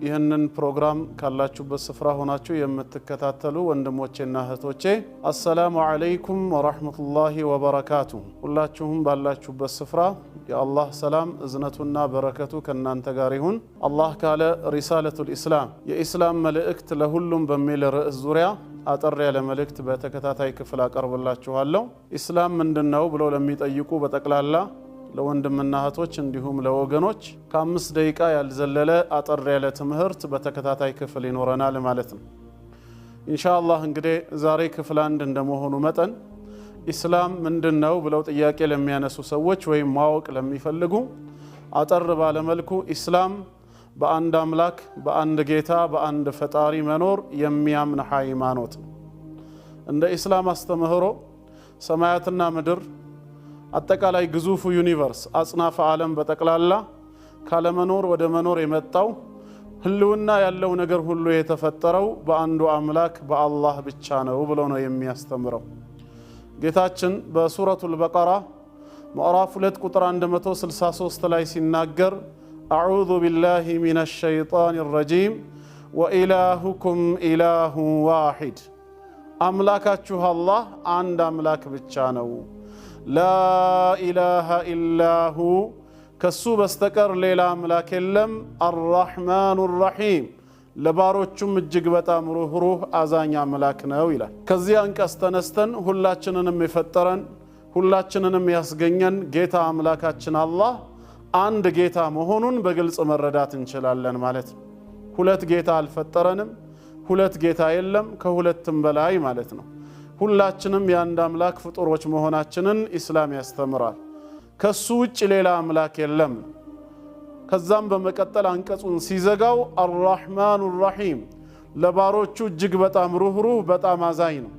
ይህንን ፕሮግራም ካላችሁበት ስፍራ ሆናችሁ የምትከታተሉ ወንድሞቼና እህቶቼ አሰላሙ አለይኩም ወራህመቱላሂ ወበረካቱሁ። ሁላችሁም ባላችሁበት ስፍራ የአላህ ሰላም እዝነቱና በረከቱ ከናንተ ጋር ይሁን። አላህ ካለ ሪሳለቱል ኢስላም የኢስላም መልእክት ለሁሉም በሚል ርዕስ ዙሪያ አጠር ያለ መልእክት በተከታታይ ክፍል አቀርብላችኋለሁ። ኢስላም ምንድነው ብለው ለሚጠይቁ በጠቅላላ ለወንድምና እህቶች እንዲሁም ለወገኖች ከ5 ደቂቃ ያልዘለለ አጠር ያለ ትምህርት በተከታታይ ክፍል ይኖረናል ማለት ነው። ኢንሻአላህ እንግዲህ ዛሬ ክፍል 1 እንደመሆኑ መጠን ኢስላም ምንድነው ብለው ጥያቄ ለሚያነሱ ሰዎች ወይም ማወቅ ለሚፈልጉ አጠር ባለ መልኩ ኢስላም በአንድ አምላክ በአንድ ጌታ በአንድ ፈጣሪ መኖር የሚያምን ሃይማኖት ነው። እንደ ኢስላም አስተምህሮ ሰማያትና ምድር አጠቃላይ ግዙፉ ዩኒቨርስ አጽናፈ ዓለም በጠቅላላ ካለመኖር ወደ መኖር የመጣው ህልውና ያለው ነገር ሁሉ የተፈጠረው በአንዱ አምላክ በአላህ ብቻ ነው ብሎ ነው የሚያስተምረው። ጌታችን በሱረቱል በቀራ ምዕራፍ 2 ቁጥር 163 ላይ ሲናገር አዑዙ ቢላሂ ሚነሽ ሸይጣኒር ረጂም ወኢላሁኩም ኢላሁ ዋሂድ፣ አምላካችሁ አላህ አንድ አምላክ ብቻ ነው። لا إله إلا هو كسو بستكر ليلا أملاك اللم الرحمن الرحيم لباروچم እጅግ በጣም ሩህ አዛኛ አምላክ ነው ይላል። ከዚያን ቀስተነስተን ሁላችንንም የፈጠረን ሁላችንንም ያስገኘን ጌታ አምላካችን አላህ አንድ ጌታ መሆኑን በግልጽ መረዳት እንችላለን ማለት ነው። ሁለት ጌታ አልፈጠረንም፣ ሁለት ጌታ የለም፣ ከሁለትም በላይ ማለት ነው። ሁላችንም የአንድ አምላክ ፍጡሮች መሆናችንን ኢስላም ያስተምራል። ከሱ ውጭ ሌላ አምላክ የለም። ከዛም በመቀጠል አንቀጹን ሲዘጋው አርራህማኑ ራሂም ለባሮቹ እጅግ በጣም ሩህሩህ በጣም አዛኝ ነው።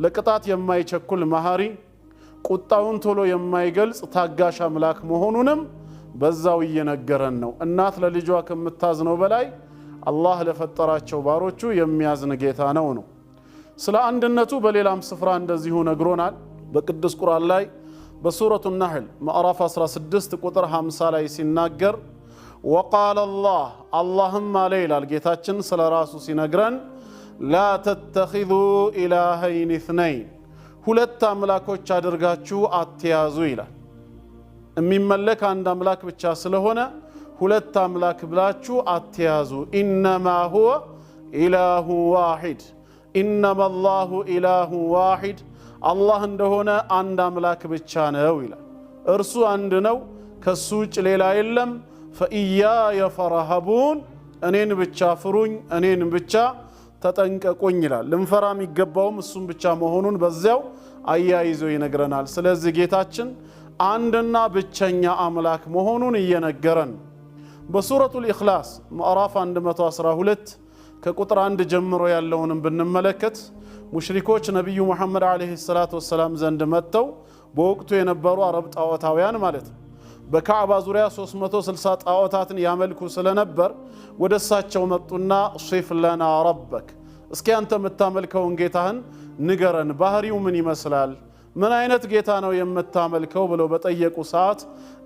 ለቅጣት የማይቸኩል መሐሪ፣ ቁጣውን ቶሎ የማይገልጽ ታጋሽ አምላክ መሆኑንም በዛው እየነገረን ነው። እናት ለልጇ ከምታዝነው በላይ አላህ ለፈጠራቸው ባሮቹ የሚያዝን ጌታ ነው። ስለ አንድነቱ በሌላም ስፍራ እንደዚሁ ነግሮናል። በቅዱስ ቁርአን ላይ በሱረቱ ነህል ምዕራፍ 16 ቁጥር 50 ላይ ሲናገር ወቃለ አላህም አለ ይላል ጌታችን ስለ ራሱ ሲነግረን ላ ተተኺዙ ኢላሀይን ኢስነይን፣ ሁለት አምላኮች አድርጋችሁ አትያዙ ይላል። የሚመለክ አንድ አምላክ ብቻ ስለሆነ ሁለት አምላክ ብላችሁ አትያዙ። ኢነማ ሁወ ኢላሁ ዋሂድ፣ ኢነማ አላሁ ኢላሁ ዋሂድ፣ አላህ እንደሆነ አንድ አምላክ ብቻ ነው ይላል። እርሱ አንድ ነው፣ ከሱ ውጭ ሌላ የለም። ፈኢያየ ፈርሀቡን፣ እኔን ብቻ ፍሩኝ፣ እኔን ብቻ ተጠንቀቁኝ ይላል። ልንፈራ የሚገባውም እሱም ብቻ መሆኑን በዚያው አያይዞ ይነግረናል። ስለዚህ ጌታችን አንድና ብቸኛ አምላክ መሆኑን እየነገረን በሱረቱል ኢኽላስ ምዕራፍ 112 ከቁጥር 1 ጀምሮ ያለውንም ብንመለከት ሙሽሪኮች ነብዩ መሐመድ አለይሂ ሰላቱ ወሰለም ዘንድ መጥተው በወቅቱ የነበሩ አረብ ጣዖታውያን ማለት ነው በካዕባ ዙሪያ 360 ጣዖታትን ያመልኩ ስለነበር ወደሳቸው መጡና ሺፍ ለና ረበክ፣ እስኪ አንተ የምታመልከውን ጌታህን ንገረን፣ ባህሪው ምን ይመስላል፣ ምን አይነት ጌታ ነው የምታመልከው ብለው በጠየቁ ሰዓት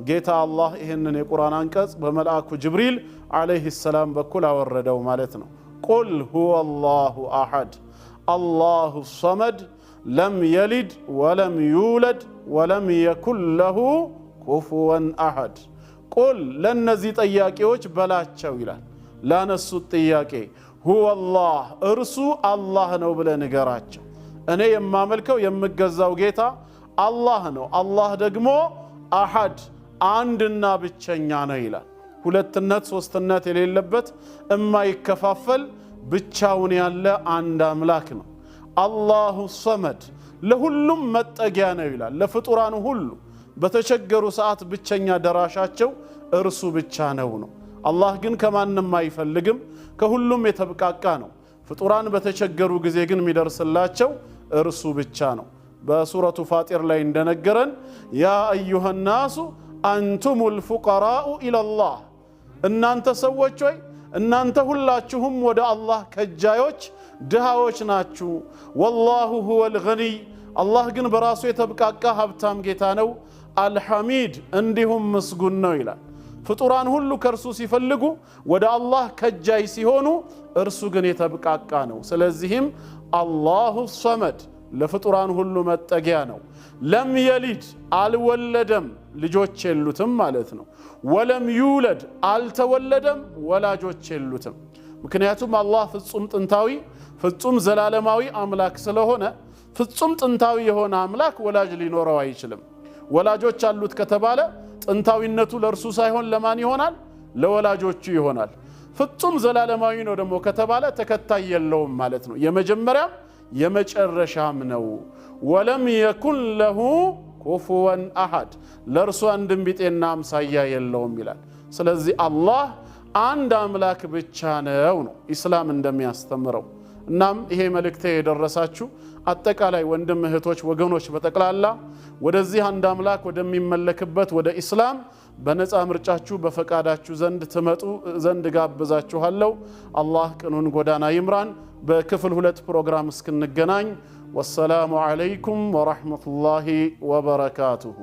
ጌታ አላህ ይህንን የቁርአን አንቀጽ በመልአኩ ጅብሪል አለይሂ ሰላም በኩል አወረደው ማለት ነው። ቁል ሁወ አላሁ አሐድ አላሁ ሰመድ ለም የሊድ ወለም ዩለድ ወለም የኩን ለሁ ኩፉወን አሐድ። ቁል ለነዚህ ጥያቄዎች በላቸው ይላል። ላነሱት ጥያቄ ሁወ አላህ እርሱ አላህ ነው ብለህ ንገራቸው። እኔ የማመልከው የምገዛው ጌታ አላህ ነው። አላህ ደግሞ አሐድ አንድና ብቸኛ ነው ይላል። ሁለትነት ሶስትነት የሌለበት የማይከፋፈል ብቻውን ያለ አንድ አምላክ ነው። አላሁ ሰመድ ለሁሉም መጠጊያ ነው ይላል። ለፍጡራን ሁሉ በተቸገሩ ሰዓት ብቸኛ ደራሻቸው እርሱ ብቻ ነው። አላህ ግን ከማንም አይፈልግም፣ ከሁሉም የተብቃቃ ነው። ፍጡራን በተቸገሩ ጊዜ ግን የሚደርስላቸው እርሱ ብቻ ነው። በሱረቱ ፋጢር ላይ እንደነገረን ያ አዩሃ ናሱ አንቱሙል ፉቀራኡ ኢለላህ፣ እናንተ ሰዎች ሆይ እናንተ ሁላችሁም ወደ አላህ ከጃዮች ድሃዎች ናችሁ። ወላሁ ሁወል ገኒይ፣ አላህ ግን በራሱ የተብቃቃ ሀብታም ጌታ ነው። አልሐሚድ እንዲሁም ምስጉን ነው ይላል። ፍጡራን ሁሉ ከርሱ ሲፈልጉ ወደ አላህ ከጃይ ሲሆኑ እርሱ ግን የተብቃቃ ነው ስለዚህም አላሁ ሰመድ ለፍጡራን ሁሉ መጠጊያ ነው ለም የሊድ አልወለደም ልጆች የሉትም ማለት ነው ወለም ይውለድ አልተወለደም ወላጆች የሉትም ምክንያቱም አላህ ፍጹም ጥንታዊ ፍጹም ዘላለማዊ አምላክ ስለሆነ ፍጹም ጥንታዊ የሆነ አምላክ ወላጅ ሊኖረው አይችልም ወላጆች አሉት ከተባለ ጥንታዊነቱ ለርሱ ሳይሆን ለማን ይሆናል ለወላጆቹ ይሆናል ፍጹም ዘላለማዊ ነው ደግሞ ከተባለ ተከታይ የለውም ማለት ነው የመጀመሪያም የመጨረሻም ነው ወለም የኩን ለሁ ኩፉወን አሐድ ለርሱ አንድም ቢጤና አምሳያ የለውም ይላል ስለዚህ አላህ አንድ አምላክ ብቻ ነው ኢስላም እንደሚያስተምረው እናም ይሄ መልእክት የደረሳችሁ አጠቃላይ ወንድም እህቶች ወገኖች በተቀላላ ወደዚህ አንድ አምላክ ወደሚመለክበት ወደ ኢስላም በነፃ ምርጫችሁ በፈቃዳችሁ ዘንድ ትመጡ ዘንድ ጋብዛችኋለሁ አላህ ቅኑን ጎዳና ይምራን በክፍል 2 ፕሮግራም እስክንገናኝ ወሰላሙ አለይኩም ወራህመቱላሂ ወበረካቱሁ